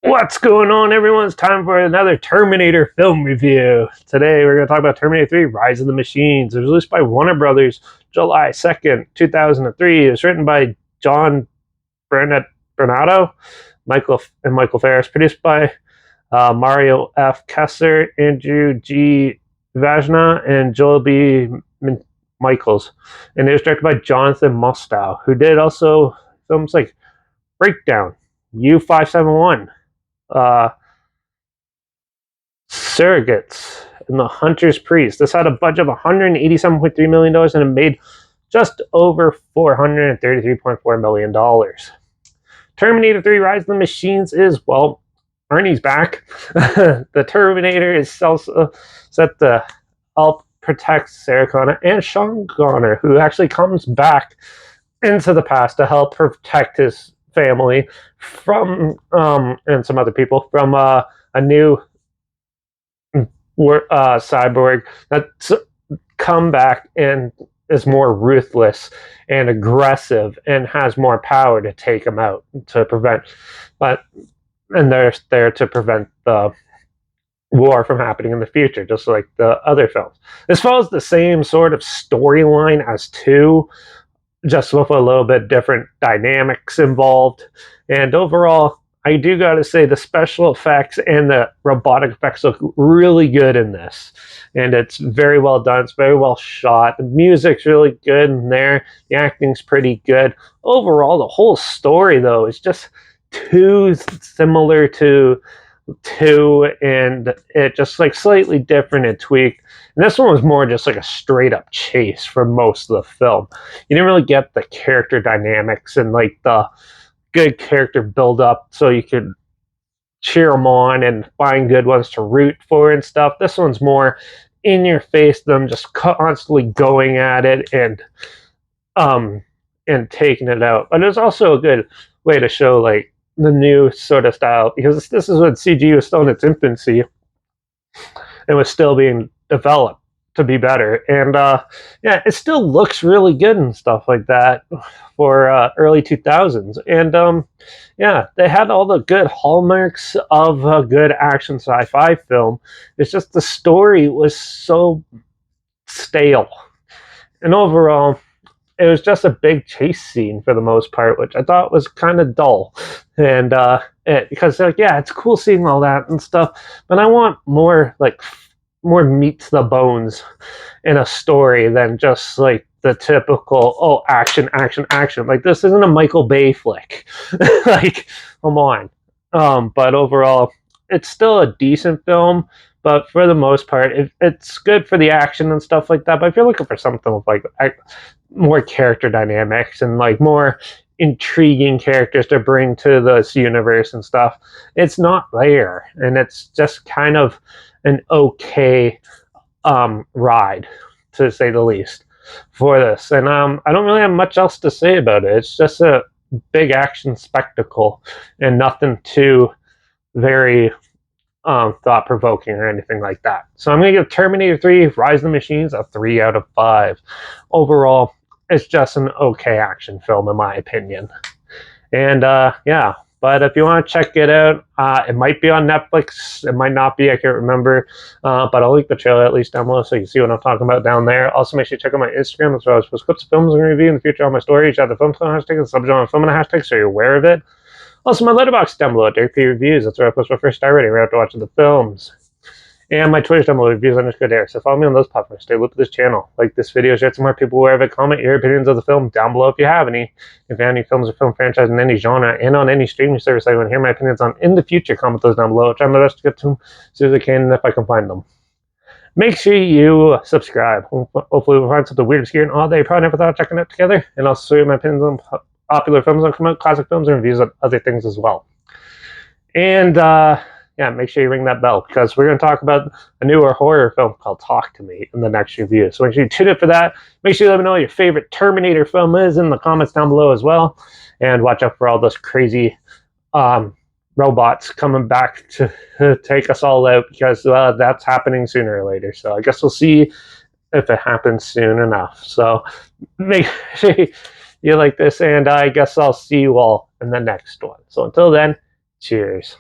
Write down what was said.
What's going on, everyone? It's time for another Terminator film review. Today, we're going to talk about Terminator 3, Rise of the Machines. It was released by Warner Brothers July 2nd, 2003. It was written by John Bernardo, Michael Ferris. Produced by Mario F. Kessler, Andrew G. Vajna, and Joel B. Michaels. And it was directed by Jonathan Mostow, who did also films like Breakdown, U-571, Surrogates, and The Hunter's Priest. This had a budget of $187.3 million and it made just over $433.4 million. Terminator 3 Rise of the Machines is, well, Arnie's back. The Terminator is also set to help protect Sarah Connor and Sean Connor, who actually comes back into the past to help protect his family from and some other people from a new cyborg that's come back and is more ruthless and aggressive and has more power to take him out to prevent, and they're there to prevent the war from happening in the future, just like the other films. This follows the same sort of storyline as 2, just with a little bit different dynamics involved. And overall, I do gotta say the special effects and the robotic effects look really good in this. And it's very well done, it's very well shot. The music's really good in there, the acting's pretty good. Overall, the whole story, though, is just too similar to 2, and it just like slightly different and tweaked. And this one was more just like a straight up chase for most of the film. You didn't really get the character dynamics and like the good character build up so you could cheer them on and find good ones to root for and stuff. This one's more in your face, them just constantly going at it and taking it out. But it's also a good way to show like the new sort of style, because this is when CG was still in its infancy and was still being developed to be better. And yeah, it still looks really good and stuff like that for early 2000s. And yeah, they had all the good hallmarks of a good action sci-fi film. It's just the story was so stale. And overall, it was just a big chase scene for the most part, which I thought was kind of dull. And because like, yeah, it's cool seeing all that and stuff, but I want more meat to the bones in a story than just like the typical action. Like, this isn't a Michael Bay flick. Like, come on. But overall, it's still a decent film. But for the most part, it's good for the action and stuff like that. But if you're looking for something with like more character dynamics and like more intriguing characters to bring to this universe and stuff, it's not there. And it's just kind of an okay ride, to say the least, for this. And I don't really have much else to say about it. It's just a big action spectacle and nothing too very thought-provoking or anything like that. So I'm going to give Terminator 3 Rise of the Machines a 3 out of 5. Overall, it's just an okay action film in my opinion. And yeah, but if you want to check it out, it might be on Netflix, it might not be, I can't remember, but I'll link the trailer at least down below so you can see what I'm talking about down there. Also, make sure you check out my Instagram as well as post clips of films I'm going to review in the future on my stories. Add the film hashtag and subgenre film and a hashtag so you're aware of it. Also, my Letterbox down below at Derek P Reviews. That's where I post my first star rating right after watching the films. And my Twitter's down below, reviews_Derek. So follow me on those platforms. Stay looped with this channel. Like this video, share it to more people wherever. Comment your opinions of the film down below if you have any. If you have any films or film franchise in any genre and on any streaming service I want to hear my opinions on in the future, comment those down below. I'll try my best to get to them as soon as I can and if I can find them. Make sure you subscribe. Hopefully we'll find something weird, scary, and all day. Probably never thought of checking it together. And also share my opinions on popular films that come out, classic films, and reviews of other things as well. And yeah, make sure you ring that bell because we're going to talk about a newer horror film called Talk to Me in the next review. So make sure you tune in for that. Make sure you let me know what your favorite Terminator film is in the comments down below as well. And watch out for all those crazy robots coming back to take us all out because that's happening sooner or later. So I guess we'll see if it happens soon enough. So make sure you like this, and I guess I'll see you all in the next one. So until then, cheers.